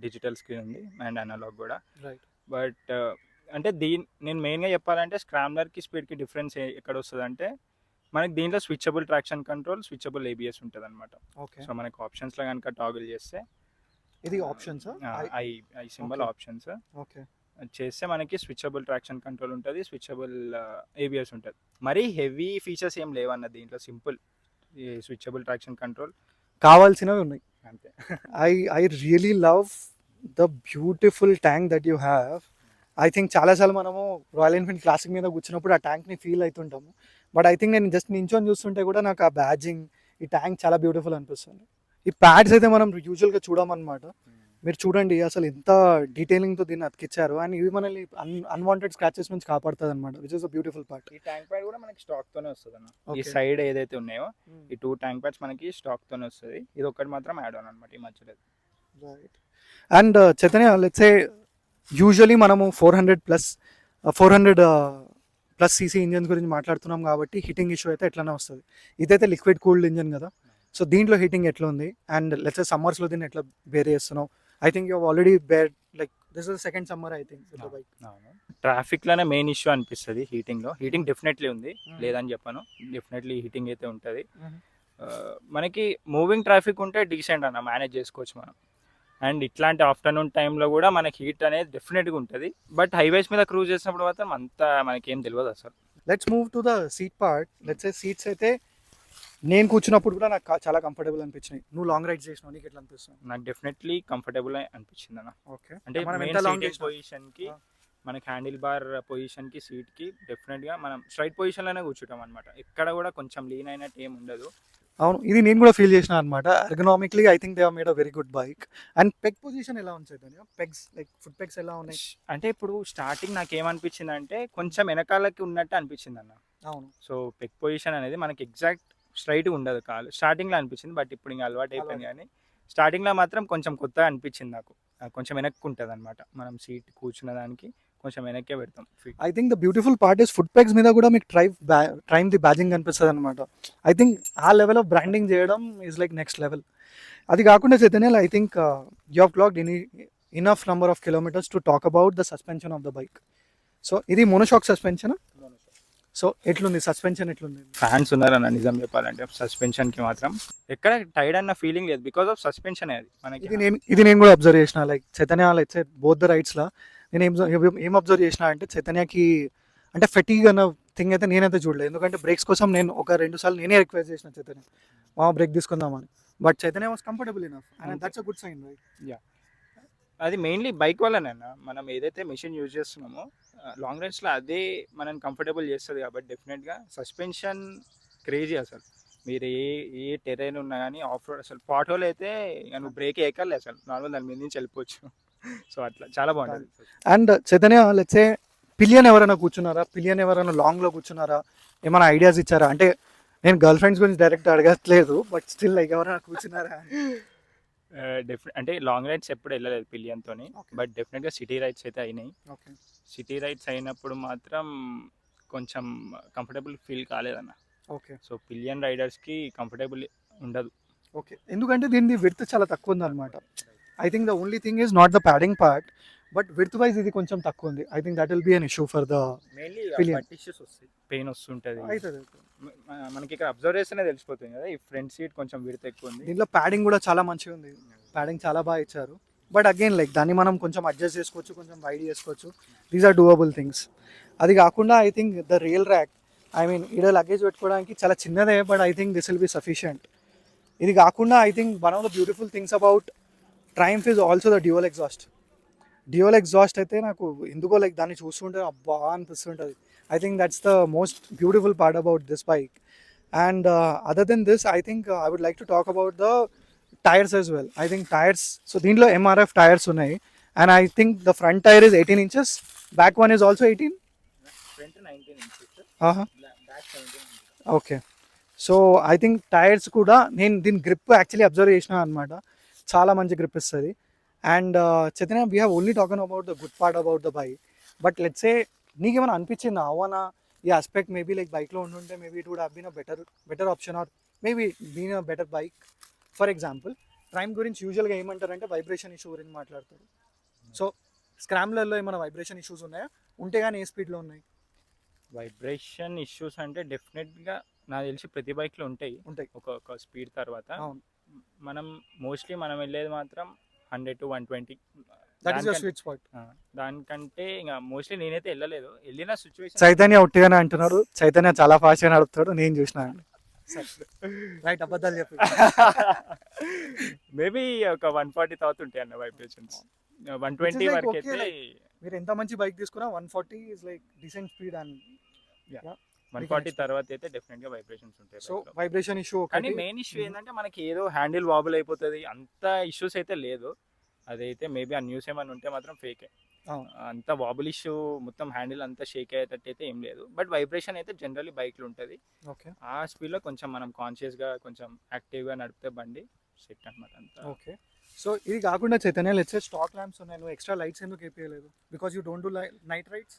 డిజిటల్ స్క్రీన్ ఉంది అండ్ అనలాగ్ కూడా. రైట్. బట్ అంటే నేను మెయిన్గా చెప్పాలంటే స్క్రామ్లర్కి స్పీడ్కి డిఫరెన్స్ ఎక్కడ వస్తుంది అంటే, మనకి దీంట్లో switchable traction control, switchable ABS ఉంటుంది అనమాట. ఓకే. సో మనకి ఆప్షన్స్లో కనుక టాగిల్ చేస్తే ఇది options I I symbol Okay. Options okay చేస్తే మనకి స్విచబుల్ ట్రాక్షన్ కంట్రోల్ ఉంటుంది, స్విచబుల్ ఏబిఎస్ ఉంటుంది. మరీ హెవీ ఫీచర్స్ ఏం లేవన్న దీంట్లో, సింపుల్ ఈ స్విచబుల్ ట్రాక్షన్ కంట్రోల్ కావాల్సినవి ఉన్నాయి. అంతే. I really love the beautiful tank that you have. I think చాలాసార్లు మనము రాయల్ ఎన్ఫీల్డ్ క్లాసిక్ మీద కూర్చున్నప్పుడు ఆ ట్యాంక్ని ఫీల్ అవుతుంటాము. బట్ ఐ థింక్ నేను జస్ట్ నించొని చూస్తుంటే కూడా నాకు ఆ బ్యాజింగ్, ఈ ట్యాంక్ చాలా బ్యూటిఫుల్ అనిపిస్తుంది. ఈ ప్యాడ్స్ అయితే మనం యూజువల్గా చూడమన్నమాట. మీరు చూడండి అసలు ఎంత డీటెయిలింగ్తో దీన్ని అతికిచ్చారు. అండ్ ఇవి మనల్ని అన్వాంటెడ్ స్క్రాచెస్ నుంచి కాపాడుతుంది అనమాట, which is a beautiful part. ఈ ట్యాంక్ ప్యాడ్ కూడా మనకి స్టాక్ తోనే వస్తుంది అన్న. ఈ Okay. సైడ్ ఏదైతే ఉన్నాయో ఈ 2 ట్యాంక్ ప్యాడ్స్ మనకి స్టాక్ తోనే వస్తుంది. ఇది ఒక్కటి మాత్రం యాడ్ ఆన్ అనమాట, ఈ మధ్యలో. Right. And Chaitanya, let's say usually మనము 400 ప్లస్ సీసీ ఇంజన్స్ గురించి మాట్లాడుతున్నాం కాబట్టి హీటింగ్ ఇష్యూ అయితే ఎట్లనే వస్తుంది. ఇదైతే లిక్విడ్ కూల్డ్ ఇంజన్ కదా, సో దీంట్లో హీటింగ్ ఎట్లా ఉంది? అండ్ లెట్స్ సే సమ్మర్స్లో దీన్ని ఎట్లా బేర్ చేస్తున్నావు? I think you already bear like this is second summer I think with the bike. Traffic లోనే మెయిన్ ఇష్యూ అనిపిస్తుంది హీటింగ్ లో. హీటింగ్ డెఫినెట్లీ ఉంది, లేదని చెప్పాను. డెఫినెట్లీ హీటింగ్ అయితే ఉంటుంది. మనకి మూవింగ్ ట్రాఫిక్ ఉంటే డీసెంట్ అన్న, మేనేజ్ చేసుకోవచ్చు మనం. అండ్ ఇట్లాంటి ఆఫ్టర్నూన్ టైంలో కూడా మనకి హీట్ అనేది డెఫినెట్గా ఉంటుంది. బట్ హైవేస్ మీద క్రూజ్ చేసినప్పుడు మాత్రం అంత మనకి ఏం తెలియదు అసలు. Let's move to the seat part. Let's say seats అయితే నేను కూర్చున్నప్పుడు కూడా నాకు చాలా కంఫర్టబుల్ అనిపించినాయి. నువ్వు లాంగ్ రైడ్ చేసినావు, నీకు ఎట్లా అనిపిస్తుంది? నాకు డెఫినెట్లీ కంఫర్టబుల్ అనిపించింది అన్న. ఓకే, అంటే మనం ఎంత లాంగ్ పొజిషన్ కి, మనకి హ్యాండిల్ బార్ పొజిషన్ కి, సీట్ కి డెఫినెట్ గా మనం స్ట్రైట్ పొజిషన్ లోనే కూర్చుంటాం అనమాట. ఎక్కడ కూడా కొంచెం లీన్ అయినట్టు ఏం ఉండదు. అవును, ఇది నేను కూడా ఫీల్ చేసిన అనమాట. Ergonomically I think they have made a very good bike. And peg position ఎలా ఉంది Chaitanya? Pegs like foot pegs ఎలా ఉన్నాయి? అంటే ఇప్పుడు స్టార్టింగ్ నాకు ఏమనిపించింది అంటే కొంచెం వెనకాలకి ఉన్నట్టు అనిపించింది అన్న. అవును, సో పెగ్ పొజిషన్ అనేది మనకి ఎగ్జాక్ట్ స్ట్రైట్ ఉండదు కాలు. స్టార్టింగ్లో అనిపించింది, బట్ ఇప్పుడు ఇంకా అలవాటు అయిపోయింది. కానీ స్టార్టింగ్లో మాత్రం కొంచెం కొత్తగా అనిపించింది నాకు. కొంచెం వెనక్కి ఉంటుంది అనమాట, మనం సీట్ కూర్చున్న దానికి కొంచెం వెనక్కే పెడతాం. I think the beautiful part is foot pegs మీద కూడా మీకు ట్రైమ్ ది బ్యాజింగ్ కనిపిస్తుంది అనమాట. ఐ థింక్ ఆ లెవెల్ ఆఫ్ బ్రాండింగ్ చేయడం ఈజ్ లైక్ నెక్స్ట్ లెవెల్. అది కాకుండా Chaitanya, I think you have clocked enough number of kilometres to talk about the suspension of the bike. So ఇది మోనోషాక్ సస్పెన్షన్. సో ఎట్లుంది suspension, ఎట్లుంది? Fans ఉన్నారన్న నిజం చెప్పాలంటే సస్పెన్షన్ కి మాత్రం ఎక్కడ టైర్డ్ అన్న ఫీలింగ్ లేదు, బికాస్ ఆఫ్ సస్పెన్షన్ అది మనకి. ఇది నేను కూడా అబ్జర్వ్ చేసిన. Like Chaitanya like both the రైడ్స్లో నేను ఏం అబ్జర్వ్ చేసిన అంటే చైతన్యకి అంటే ఫెటీగ్ అన్న థింగ్ అయితే నేనైతే చూడలేదు. ఎందుకంటే బ్రేక్స్ కోసం నేను ఒక 2 సార్లు నేనే రిక్వెస్ట్ చేసిన చైతన్య, బ్రేక్ తీసుకుందామని. But Chaitanya was comfortable enough and that's a good sign, right? Ya, అది మెయిన్లీ బైక్ వల్లనేనా. మనం ఏదైతే మెషిన్ యూజ్ చేస్తున్నామో లాంగ్ రైడ్స్లో అదే మనం కంఫర్టబుల్ చేస్తుంది కాబట్టి డెఫినెట్గా సస్పెన్షన్ క్రేజీ అసలు. మీరు ఏ టెరైన్ ఉన్నా కానీ ఆఫ్ రోడ్ అసలు పాట్ హోల్ అయితే ఇక నువ్వు బ్రేక్ వేయకలే అసలు, నార్మల్ దాని మీద నుంచి వెళ్ళిపోవచ్చు. సో అట్లా చాలా బాగుంటుంది. And Chaitanya, let's say pillion ఎవరైనా కూర్చున్నారా? పిలియన్ ఎవరైనా లాంగ్లో కూర్చున్నారా? ఏమైనా ఐడియాస్ ఇచ్చారా? అంటే నేను గర్ల్ ఫ్రెండ్స్ గురించి డైరెక్ట్ అడగట్లేదు, బట్ స్టిల్ లైక్ ఎవరైనా కూర్చున్నారా? అంటే లాంగ్ రైడ్స్ ఎప్పుడు వెళ్ళలేదు పిలియన్తోని, బట్ డెఫినెట్గా సిటీ రైడ్స్ అయితే అయినాయి. ఓకే, సిటీ రైడ్స్ అయినప్పుడు మాత్రం కొంచెం కంఫర్టబుల్ ఫీల్ కాలేదన్న. ఓకే. సో పిలియన్ రైడర్స్కి కంఫర్టబుల్ ఉండదు. ఓకే, ఎందుకంటే దీని విడ్త్ చాలా తక్కువ ఉంది అనమాట. I think the only thing is not the padding part, but width wise ఇది కొంచెం తక్కువ ఉంది. I think that will be an issue for the mainly Pillion. Issues వస్తాయి, పెయిన్ వస్తుంటుంది. అవుతుంది. మనకి ఇక్కడ అబ్జర్వ్ చేస్తేనే తెలిసిపోతుంది కదా, ఈ ఫ్రంట్ సీట్ కొంచెం విడత ఎక్కువ ఉంది. దీంట్లో ప్యాడింగ్ కూడా చాలా మంచిగా ఉంది, ప్యాడింగ్ చాలా బాగా ఇచ్చారు. బట్ అగైన్ లైక్ దాన్ని మనం కొంచెం అడ్జస్ట్ చేసుకోవచ్చు, కొంచెం వైడ్ చేసుకోవచ్చు. These are doable things. అది కాకుండా I think the rear rack, I mean ఈడ లగేజ్ పెట్టుకోవడానికి చాలా చిన్నదే, but I think this will be sufficient. ఇది కాకుండా I think one of the beautiful things about Triumph is also the dual exhaust. Dual exhaust అయితే నాకు ఎందుకో like దాన్ని చూస్తుంటే అబ్బా అనిపిస్తుంటుంది. I think that's the most beautiful part about this bike. And other than this, I think I would like to talk about the tires as well. I think tires, so దీంట్లో MRF tires ఉన్నాయి, and I think the front tire is 18 inches, back one is also 18. Front 19 inches, Uh-huh. Back 17 inches. Okay, so I think tyres కూడా నేను దీని grip actually observe చేసిన అనమాట. చాలా మంచి grip ఇస్తుంది. And Chaitanya, we have only talking about the good part about the bike, but let's say నీకేమైనా అనిపించిందా అవునా ఈ ఆస్పెక్ట్ మేబీ లైక్ బైక్లో ఉండుంటే maybe it would have been a better option, or maybe been a better bike? For example Triumph గురించి యూజువల్గా ఏమంటారంటే vibration issue గురించి మాట్లాడతారు. సో స్క్రామ్లర్లో ఏమైనా వైబ్రేషన్ ఇష్యూస్ ఉన్నాయా? ఉంటే కానీ ఏ స్పీడ్లో ఉన్నాయి? వైబ్రేషన్ ఇష్యూస్ అంటే డెఫినెట్గా నాకు తెలిసి ప్రతి బైక్లో ఉంటాయి ఉంటాయి ఒక స్పీడ్ తర్వాత. అవును. మనం మోస్ట్లీ వెళ్ళేది మాత్రం 100 to 120. That is your sweet spot. దానికంటే ఇంకా మోస్ట్లీ నేనైతే వెళ్ళలేదు, వెళ్ళిన సిచ్యువేషన్ చైతన్య ఉట్టిగానే అంటున్నాడు, చైతన్య చాలా ఫాస్ట్గా నడుపుతాడు, నేను చూసిన. రైట్, అబద్ధాలు చెప్పి. మేబీ ఒక 140 తర్వాత ఉంటాయి అన్న వైబ్రేషన్స్. 120 like వరకు okay, అయితే మీరు ఎంత మంచి బైక్ తీసుకున్నా 140 is like decent speed and 140 తర్వాత అయితే డెఫినెట్ గా వైబ్రేషన్స్ ఉంటాయి. సో వైబ్రేషన్ ఇష్యూ కానీ ఒకటి. మెయిన్ ఇష్యూ ఏంటంటే మనకి ఏదో హ్యాండిల్ వాబుల్ అయిపోతుంది, అంత ఇష్యూస్ అయితే లేదు. అదైతే మేబీ ఆ న్యూస్ ఏమైనా ఉంటే మాత్రం ఫేకే. అంత వాబుల్ ఇష్యూ మొత్తం హ్యాండిల్ అంతా షేక్ అయ్యేటట్టు అయితే ఏం లేదు. బట్ వైబ్రేషన్ అయితే జనరల్లీ బైక్లో ఉంటుంది. ఓకే, ఆ స్పీడ్లో కొంచెం మనం కాన్షియస్గా కొంచెం యాక్టివ్గా నడిపితే బండి సెట్ అనమాట అంతా. ఓకే. సో ఇది కాకుండా Chaitanya let's say stock lamps ఉన్నాయి, నువ్వు ఎక్స్ట్రా లైట్స్ ఎందుకు వేయలేదు? Because you don't do night rides.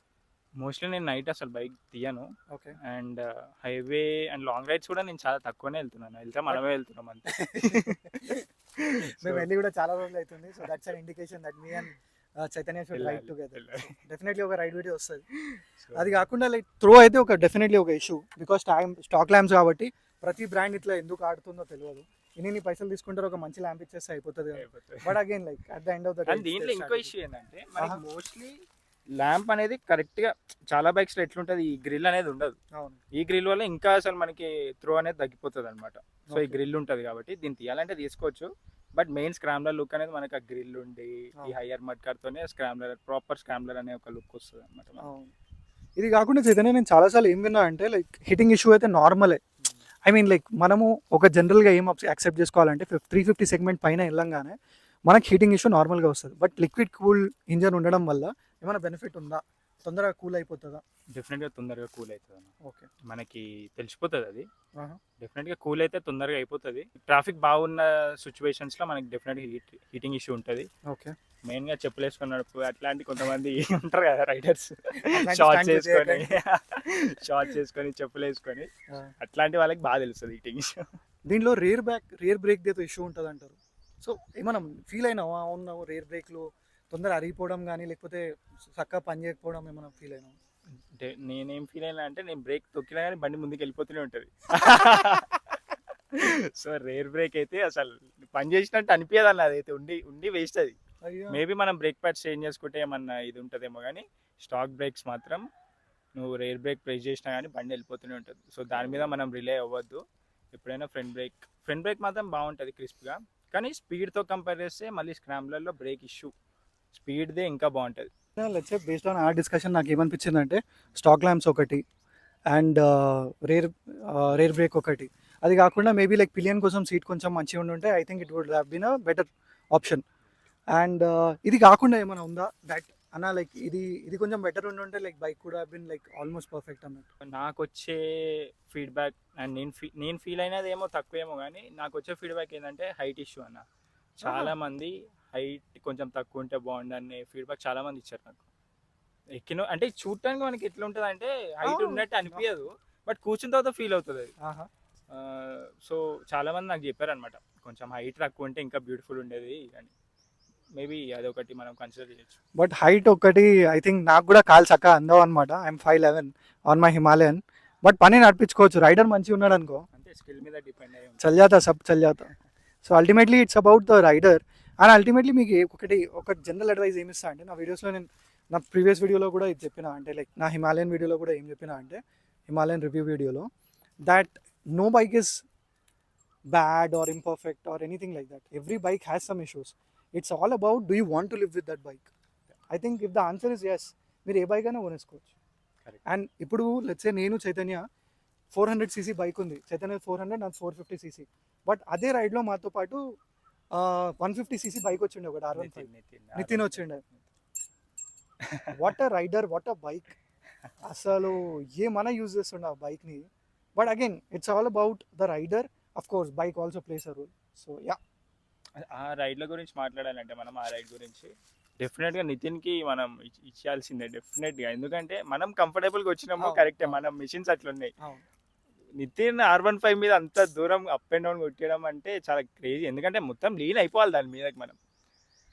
Mostly నేను నైట్ అసలు బైక్ తీయను. Okay. And highway and long rides కూడా నేను చాలా తక్కువనే వెళ్తున్నాను, వెళ్తే మనమే వెళ్తున్నాం అంతే. మేము వెళ్ళి కూడా చాలా రోజులు అవుతుంది. So that's an indication that me and Chaitanya should ride together. Definitely ఒక రైడ్ వీడియో వస్తుంది. అది కాకుండా లైక్ త్రో అయితే ఒక డెఫినెట్లీ ఒక ఇష్యూ, బికాస్ స్టాక్ ల్యాంప్స్ కాబట్టి ప్రతి బ్రాండ్ ఇట్లా ఎందుకు ఆడుతుందో తెలియదు. ఇన్ని పైసలు తీసుకుంటారు, ఒక మంచి ల్యాంప్ ఇచ్చేస్తే అయిపోతుంది. But again like at the end of the day దీంట్లో ఇంకో ఇష్యూ ఏంటంటే మనకి మోస్ట్లీ ల్యాంప్ అనేది కరెక్ట్ గా చాలా బైక్స్ లో ఎట్లుంటది, ఈ గ్రిల్ అనేది ఉండదు. ఈ గ్రిల్ వల్ల ఇంకా అసలు మనకి త్రో అనేది తగ్గిపోతుంది అనమాట. సో ఈ గ్రిల్ ఉంటది కాబట్టి దీన్ని తీయాలంటే తీసుకోవచ్చు. బట్ మెయిన్ స్క్రాంబ్లర్ లుక్ అనేది మనకి ఆ గ్రిల్ ఉండి ఈ హైయర్ మడ్ కార్ తోనే స్క్రాంబ్లర్, ప్రాపర్ స్క్రాంబ్లర్ అనే ఒక లుక్ వస్తుంది అనమాట. ఇది కాకుండా చైతన్య నేను చాలాసార్లు ఏం విన్నా అంటే లైక్ హిట్టింగ్ ఇష్యూ అయితే నార్మలే. ఐ మీన్ లైక్ మనము ఒక జనరల్గా ఏం యాక్సెప్ట్ చేసుకోవాలంటే 350 సెగ్మెంట్ పైన వెళ్ళంగానే మనకి హీటింగ్ ఇష్యూ నార్మల్గా వస్తుంది. బట్ లిక్విడ్ కూల్ ఇంజన్ ఉండడం వల్ల ఏమైనా బెనిఫిట్ ఉందా? తొందరగా కూల్ అయిపోతుందా? డెఫినెట్గా తొందరగా కూల్ అవుతుంది. ఓకే, మనకి తెలిసిపోతుంది అది. డెఫినెట్గా కూల్ అయితే తొందరగా అయిపోతుంది. ట్రాఫిక్ బాగున్న సిచ్యువేషన్స్ లో మనకి డెఫినెట్గా హీటింగ్ ఇష్యూ ఉంటుంది. ఓకే. మెయిన్ గా చెప్పులు వేసుకొని నడుపు అట్లాంటి కొంతమంది ఉంటారు కదా రైడర్స్, షార్ట్స్ చేసుకొని చెప్పులు వేసుకొని, అట్లాంటి వాళ్ళకి బాగా తెలుస్తుంది హీటింగ్ ఇష్యూ. దీంట్లో రేర్ బ్రేక్ తో ఇష్యూ ఉంటుంది అంటారు. సో ఏమన్నా ఫీల్ అయినావా? అవునా, రేర్ బ్రేక్లో తొందర అరిగిపోవడం కానీ లేకపోతే చక్కగా పని చేయకపోవడం ఏమైనా ఫీల్ అయినావా? అంటే నేనేం ఫీల్ అయినా అంటే నేను బ్రేక్ తొక్కినా కానీ బండి ముందుకు వెళ్ళిపోతూనే ఉంటుంది. సో రేర్ బ్రేక్ అయితే అసలు పని చేసినట్టు అనిపించదు అన్న, అదైతే ఉండి వేస్ట్. అది మేబీ మనం బ్రేక్ ప్యాడ్స్ చేంజ్ చేసుకుంటే ఏమన్నా ఇది ఉంటుందేమో, కానీ స్టాక్ బ్రేక్స్ మాత్రం నువ్వు రేర్ బ్రేక్ ప్రెస్ చేసినా కానీ బండి వెళ్ళిపోతూనే ఉంటుంది. సో దాని మీద మనం రిలే అవ్వద్దు. ఎప్పుడైనా ఫ్రంట్ బ్రేక్ మాత్రం బాగుంటుంది క్రిస్ప్గా, కానీ స్పీడ్తో కంపేర్ చేస్తే మళ్ళీ స్క్రాంబ్లర్లో బ్రేక్ ఇష్యూ స్పీడ్దే ఇంకా బాగుంటుంది. లెట్స్ సే బేస్డ్ ఆన్ ఆ డిస్కషన్ నాకు ఏమనిపించింది అంటే స్టాక్ ల్యాంప్స్ ఒకటి అండ్ రేర్ బ్రేక్ ఒకటి, అది కాకుండా మేబీ లైక్ పిలియన్ కోసం సీట్ కొంచెం మంచిగా ఉంటే I think it would have been a better option. And ఇది కాకుండా ఏమైనా ఉందా దట్ అన్న లైక్ ఇది కొంచెం బెటర్ ఉంటే లైక్ బైక్ కూడా have been like almost perfect అన్నట్టు? నాకు వచ్చే ఫీడ్బ్యాక్ అండ్ నేను ఫీల్ అయినది ఏమో తక్కువేమో, కానీ నాకు వచ్చే ఫీడ్బ్యాక్ ఏంటంటే హైట్ ఇష్యూ అన్న. చాలా మంది హైట్ కొంచెం తక్కువ ఉంటే బాగుండు అనే ఫీడ్బ్యాక్ చాలా మంది ఇచ్చారు నాకు. ఎక్కిన అంటే చూడటానికి మనకి ఎట్లా ఉంటుంది అంటే హైట్ ఉన్నట్టు అనిపించదు, బట్ కూర్చున్న తర్వాత ఫీల్ అవుతుంది అది. సో చాలా మంది నాకు చెప్పారు అనమాట, కొంచెం హైట్ తక్కువ ఉంటే ఇంకా బ్యూటిఫుల్ ఉండేది అని. మేబీ అదొకటి మనం కన్సిడర్ చేయొచ్చు. బట్ హైట్ ఒకటి ఐ థింక్ నాకు కూడా కాలు చక్కగా అందవు అనమాట. I'm 5'11" on my Himalayan. But పని నడిపించుకోవచ్చు, రైడర్ మంచిగా ఉన్నాడు అనుకో, అంటే స్కిల్ మీద డిపెండ్ అయ్యి చల్ జాతా సబ్ చల్ జాతా. So ultimately it's about the rider. And ultimately మీకు ఒక జనరల్ అడ్వైస్ ఏమి ఇస్తా అంటే, నా వీడియోస్లో నేను నా ప్రీవియస్ వీడియోలో కూడా ఇది చెప్పిన, అంటే లైక్ నా హిమాలయన్ వీడియోలో కూడా ఏం చెప్పిన అంటే, హిమాలయన్ రివ్యూ వీడియోలో, that no bike is bad or imperfect or anything like that. Every bike has some issues. It's all about, do you want to live with that bike? I think if the answer is yes, మీరు ఏ bike అయినా కొనేసుకోవచ్చు. And ఇప్పుడు let's say నేను Chaitanya 400cc bike ఉంది, చైతన్య 400, నాకు 450cc. But అదే రైడ్లో మాతో పాటు 150cc bike వచ్చిండే, ఒకటి R15 నితిన్ వచ్చిండే. What a rider, what a bike. అసలు ఏమన్నా యూజ్ చేస్తుండే ఆ బైక్ని. But again it's all about the rider. Of course bike also plays a role. So yeah, ఆ రైడ్ల గురించి మాట్లాడాలంటే మనం ఆ రైడ్ గురించి డెఫినెట్గా నితిన్కి మనం ఇచ్చేయాల్సిందే డెఫినెట్గా. ఎందుకంటే మనం కంఫర్టబుల్గా వచ్చినాము, కరెక్టే, మన మిషన్స్ అట్లున్నాయి. నితిన్ R15 మీద అంత దూరం అప్ అండ్ డౌన్ కొట్టడం అంటే చాలా క్రేజీ, ఎందుకంటే మొత్తం లీన్ అయిపోవాలి దాని మీదకి మనం.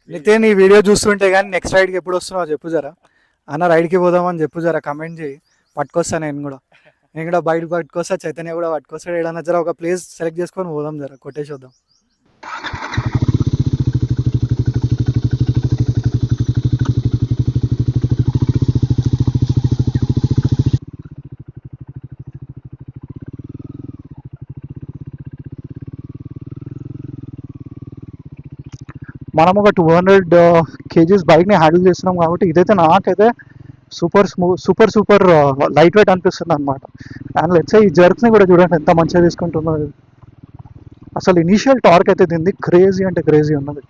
నితిన్ ఈ వీడియో చూస్తుంటే కానీ నెక్స్ట్ రైడ్కి ఎప్పుడు వస్తున్నావు చెప్పు జరా, అన్న రైడ్కి పోదామని చెప్పు జరా, కమెంట్ చేయి, పట్టుకొస్తా నేను కూడా బయట పట్టుకొస్తా, చైతన్య కూడా పట్టుకొస్తాడు. ఏడన్నా జర ఒక ప్లేస్ సెలెక్ట్ చేసుకొని పోదాం, జర కొట్టేసి వద్దాం. మనం ఒక 200 కేజీస్ బైక్ని హ్యాండిల్ చేస్తున్నాం కాబట్టి ఇదైతే నాకైతే సూపర్ లైట్ వెయిట్ అనిపిస్తుంది అనమాట. అండ్ లెట్స్ ఈ జర్క్స్ని కూడా చూడండి ఎంత మంచిగా తీసుకుంటున్నది. అసలు ఇనీషియల్ టార్క్ అయితే దీన్ని క్రేజీ అంటే క్రేజీ ఉన్నది,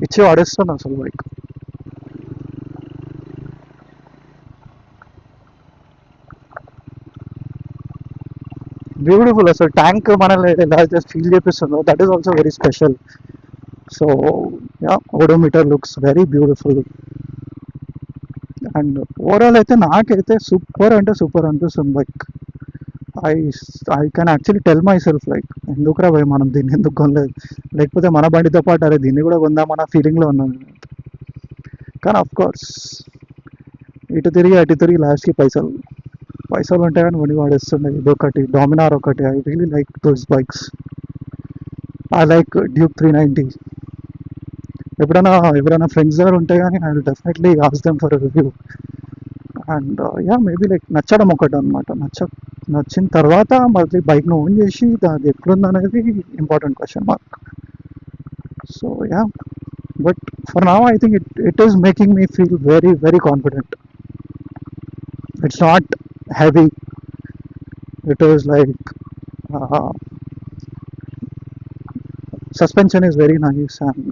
ఇచ్చి ఆడేస్తుంది అసలు బైక్. బ్యూటిఫుల్ అసలు ట్యాంక్ మనల్ని ఎలా అయితే ఫీల్ చేపిస్తుందో that is also very special. So yeah, odometer looks very beautiful. And overall అయితే నాకైతే సూపర్ అంటే సూపర్ అనిపిస్తుంది bike. I I can actually tell myself like ఎందుకురా భయ్ మనం దీన్ని ఎందుకు కొనలేదు, లేకపోతే మన బండితో పాటు అరే దీన్ని కూడా కొందామన్న ఫీలింగ్లో ఉన్నాను. కానీ ఆఫ్ కోర్స్ ఇటు తిరిగి అటు తిరిగి లాస్ట్కి పైసలు ఉంటాయి కానీ కొని వాడేస్తుండే. ఇదొకటి డామినార్ ఒకటి, I really like those bikes. I like Duke 390. ఎవరైనా ఫ్రెండ్స్ దగ్గర ఉంటే కానీ I will definitely ask them for review. And yeah maybe like నచ్చడం ఒకటి అనమాట. నచ్చిన తర్వాత మళ్ళీ బైక్ను ఓన్ చేసి అది ఎట్లుంది అనేది important question mark. So yeah, but for now I think it is making me feel very very confident. It's not heavy. It is like suspension is very nice, and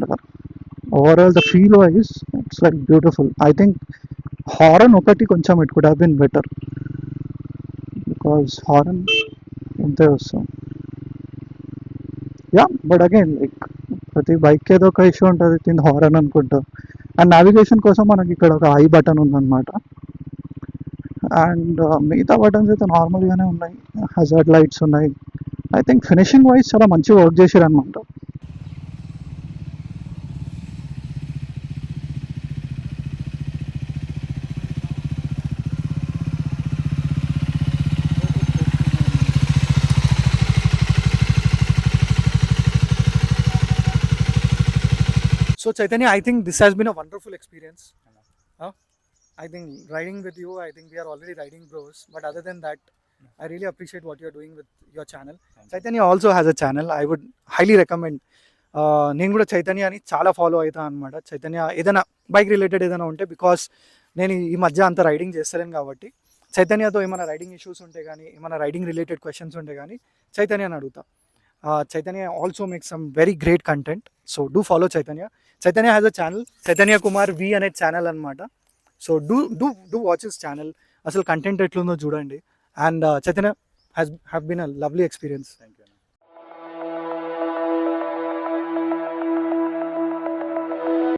overall the feel wise it's like beautiful. I think horn ఒకటి కొంచెం it could have been better because horn ఇంతే వస్తుంది. Yeah but again like ప్రతి bike ఏదో ఒక issue ఉంటుంది, దీని horn అనుకుంటా. అండ్ నావిగేషన్ కోసం మనకి ఇక్కడ ఒక ఐ బటన్ ఉందన్నమాట. అండ్ మిగతా బటన్స్ అయితే నార్మల్గానే ఉన్నాయి, హజార్డ్ లైట్స్ ఉన్నాయి. ఐ థింక్ ఫినిషింగ్ వైజ్ చాలా మంచిగా వర్క్ చేశారు అనమాట. So Chaitanya, I think this has been a wonderful experience. I think riding with you, I think we are already riding bros. But other than that, I really appreciate what you're doing with your channel. Chaitanya also has a channel. I would highly recommend. నేను కూడా చైతన్యని చాలా follow అవుతాను అనమాట. చైతన్య ఏదైనా bike related ఏదైనా ఉంటే, because నేను ఈ మధ్య అంత రైడింగ్ చేస్తలేను కాబట్టి చైతన్యతో ఏమైనా రైడింగ్ ఇష్యూస్ ఉంటే కానీ, ఏమైనా రైడింగ్ రిలేటెడ్ క్వశ్చన్స్ ఉంటే కానీ చైతన్యని అడుగుతా. Chaitanya also makes some very great content. So do follow Chaitanya. Chaitanya has a channel, Chaitanya Kumar V అనే ఛానల్ అనమాట. So do watch his channel. అసలు కంటెంట్ ఎట్లుందో చూడండి. And Chaitanya have been a lovely experience.